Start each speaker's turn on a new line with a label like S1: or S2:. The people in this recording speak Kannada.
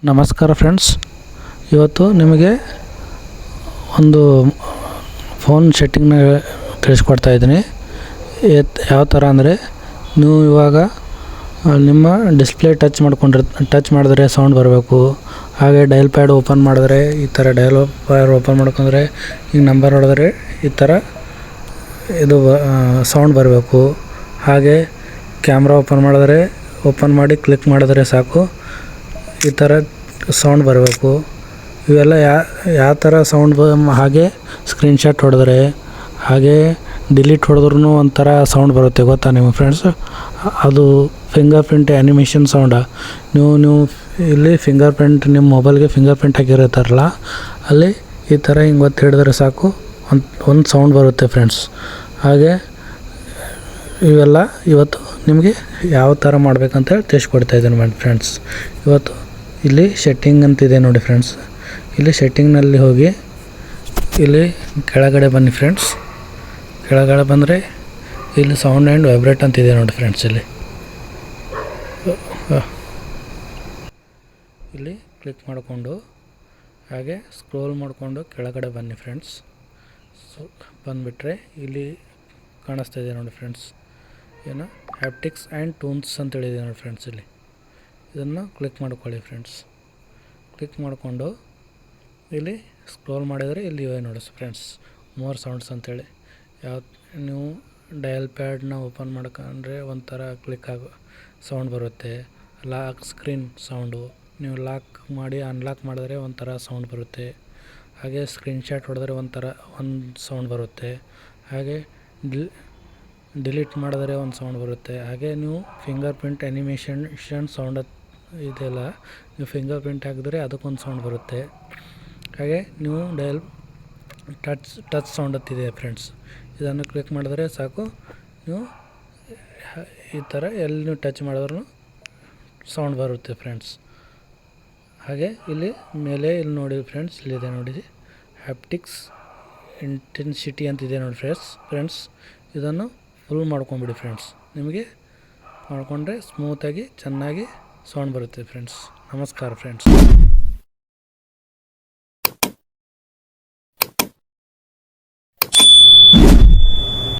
S1: ನಮಸ್ಕಾರ ಫ್ರೆಂಡ್ಸ್, ಇವತ್ತು ನಿಮಗೆ ಒಂದು ಫೋನ್ ಸೆಟ್ಟಿಂಗ್ನ ತಿಳಿಸ್ಕೊಡ್ತಾ ಇದ್ದೀನಿ. ಯಾವ ಥರ ಅಂದರೆ, ನೀವು ಇವಾಗ ನಿಮ್ಮ ಡಿಸ್ಪ್ಲೇ ಟಚ್ ಮಾಡಿದ್ರೆ ಸೌಂಡ್ ಬರಬೇಕು. ಹಾಗೆ ಡಯಲ್ ಪ್ಯಾಡ್ ಓಪನ್ ಮಾಡಿದ್ರೆ ಈ ಥರ ಡಯಲ್ ಪ್ಯಾಡ್ ಓಪನ್ ಮಾಡ್ಕೊಂಡ್ರೆ ಈಗ ನಂಬರ್ ಹೊಡೆದ್ರೆ ಈ ಥರ ಇದು ಸೌಂಡ್ ಬರಬೇಕು. ಹಾಗೆ ಕ್ಯಾಮ್ರಾ ಓಪನ್ ಮಾಡಿ ಕ್ಲಿಕ್ ಮಾಡಿದ್ರೆ ಸಾಕು, ಈ ಥರ ಸೌಂಡ್ ಬರಬೇಕು. ಇವೆಲ್ಲ ಯಾವ ಥರ ಸೌಂಡ್ ಹಾಗೆ ಸ್ಕ್ರೀನ್ಶಾಟ್ ಹೊಡೆದ್ರೆ ಹಾಗೆ ಡಿಲೀಟ್ ಹೊಡೆದ್ರೂ ಒಂಥರ ಸೌಂಡ್ ಬರುತ್ತೆ, ಗೊತ್ತಾ ನಿಮ್ಮ ಫ್ರೆಂಡ್ಸ್? ಅದು ಫಿಂಗರ್ ಪ್ರಿಂಟ್ ಆ್ಯನಿಮೇಷನ್ ಸೌಂಡ. ನೀವು ಇಲ್ಲಿ ಫಿಂಗರ್ ಪ್ರಿಂಟ್, ನಿಮ್ಮ ಮೊಬೈಲ್ಗೆ ಫಿಂಗರ್ ಪ್ರಿಂಟ್ ಹಾಕಿರುತ್ತಾರಲ್ಲ, ಅಲ್ಲಿ ಈ ಥರ ಹಿಂಗೆ ಒತ್ತು ಹಿಡಿದ್ರೆ ಸಾಕು, ಒಂದು ಸೌಂಡ್ ಬರುತ್ತೆ ಫ್ರೆಂಡ್ಸ್. ಹಾಗೆ ಇವೆಲ್ಲ ಇವತ್ತು ನಿಮಗೆ ಯಾವ ಥರ ಮಾಡಬೇಕಂತೇಳಿ ತಿಳಿಸ್ಕೊಡ್ತಾ ಇದ್ದೀನಿ ಫ್ರೆಂಡ್ಸ್. ಇವತ್ತು ಇಲ್ಲಿ ಸೆಟ್ಟಿಂಗ್ ಅಂತಿದೆ ನೋಡಿ ಫ್ರೆಂಡ್ಸ್. ಇಲ್ಲಿ ಸೆಟ್ಟಿಂಗ್ನಲ್ಲಿ ಹೋಗಿ ಇಲ್ಲಿ ಕೆಳಗಡೆ ಬನ್ನಿ ಫ್ರೆಂಡ್ಸ್. ಕೆಳಗಡೆ ಬಂದರೆ ಇಲ್ಲಿ ಸೌಂಡ್ ಆ್ಯಂಡ್ ವೈಬ್ರೇಟ್ ಅಂತಿದೆ ನೋಡಿ ಫ್ರೆಂಡ್ಸ್. ಇಲ್ಲಿ ಕ್ಲಿಕ್ ಮಾಡಿಕೊಂಡು ಹಾಗೆ ಸ್ಕ್ರೋಲ್ ಮಾಡಿಕೊಂಡು ಕೆಳಗಡೆ ಬನ್ನಿ ಫ್ರೆಂಡ್ಸ್. ಬಂದುಬಿಟ್ರೆ ಇಲ್ಲಿ ಕಾಣಿಸ್ತಾ ಇದೆ ನೋಡಿ ಫ್ರೆಂಡ್ಸ್, ಏನು ಹ್ಯಾಪ್ಟಿಕ್ಸ್ ಆ್ಯಂಡ್ ಟೂನ್ಸ್ ಅಂತೇಳಿದೆ ನೋಡಿ ಫ್ರೆಂಡ್ಸ್. ಇಲ್ಲಿ ಇದನ್ನು ಕ್ಲಿಕ್ ಮಾಡ್ಕೊಳ್ಳಿ ಫ್ರೆಂಡ್ಸ್. ಕ್ಲಿಕ್ ಮಾಡಿಕೊಂಡು ಇಲ್ಲಿ ಸ್ಕ್ರೋಲ್ ಮಾಡಿದರೆ ಇಲ್ಲಿ ಇವೆ ನೋಡಿ ಫ್ರೆಂಡ್ಸ್, ಮೋರ್ ಸೌಂಡ್ಸ್ ಅಂತೇಳಿ. ನೀವು ಡಯಲ್ ಪ್ಯಾಡ್ನ ಓಪನ್ ಮಾಡ್ಕೊಂಡ್ರೆ ಒಂಥರ ಸೌಂಡ್ ಬರುತ್ತೆ. ಲಾಕ್ ಸ್ಕ್ರೀನ್ ಸೌಂಡು, ನೀವು ಲಾಕ್ ಮಾಡಿ ಅನ್ಲಾಕ್ ಮಾಡಿದ್ರೆ ಒಂಥರ ಸೌಂಡ್ ಬರುತ್ತೆ. ಹಾಗೆ ಸ್ಕ್ರೀನ್ಶಾಟ್ ಹೊಡೆದ್ರೆ ಒಂದು ಸೌಂಡ್ ಬರುತ್ತೆ. ಹಾಗೆ ಡಿಲೀಟ್ ಮಾಡಿದ್ರೆ ಒಂದು ಸೌಂಡ್ ಬರುತ್ತೆ. ಹಾಗೆ ನೀವು ಫಿಂಗರ್ ಪ್ರಿಂಟ್ ಆ್ಯನಿಮೇಷನ್ ಸೌಂಡ್ ಇದೆಲ್ಲ, ನೀವು ಫಿಂಗರ್ ಪ್ರಿಂಟ್ ಹಾಕಿದ್ರೆ ಅದಕ್ಕೊಂದು ಸೌಂಡ್ ಬರುತ್ತೆ. ಹಾಗೆ ನೀವು ಟಚ್ ಸೌಂಡ್ ಅಂತಿದೆ ಫ್ರೆಂಡ್ಸ್. ಇದನ್ನು ಕ್ಲಿಕ್ ಮಾಡಿದ್ರೆ ಸಾಕು, ನೀವು ಈ ಥರ ಎಲ್ಲಿ ನೀವು ಟಚ್ ಮಾಡಿದ್ರೂ ಸೌಂಡ್ ಬರುತ್ತೆ ಫ್ರೆಂಡ್ಸ್. ಹಾಗೆ ಇಲ್ಲಿ ಮೇಲೆ ಇಲ್ಲಿ ನೋಡಿ ಫ್ರೆಂಡ್ಸ್, ಇಲ್ಲಿದೆ ನೋಡಿ ಹ್ಯಾಪ್ಟಿಕ್ಸ್ ಇಂಟೆನ್ಸಿಟಿ ಅಂತಿದೆ ನೋಡಿ ಫ್ರೆಂಡ್ಸ್. ಇದನ್ನು ಫುಲ್ ಮಾಡ್ಕೊಂಬಿಡಿ ಫ್ರೆಂಡ್ಸ್. ನಿಮಗೆ ಮಾಡಿಕೊಂಡ್ರೆ ಸ್ಮೂತಾಗಿ ಚೆನ್ನಾಗಿ ಸೌಂಡ್ ಬರುತ್ತೆ ಫ್ರೆಂಡ್ಸ್. ನಮಸ್ಕಾರ ಫ್ರೆಂಡ್ಸ್.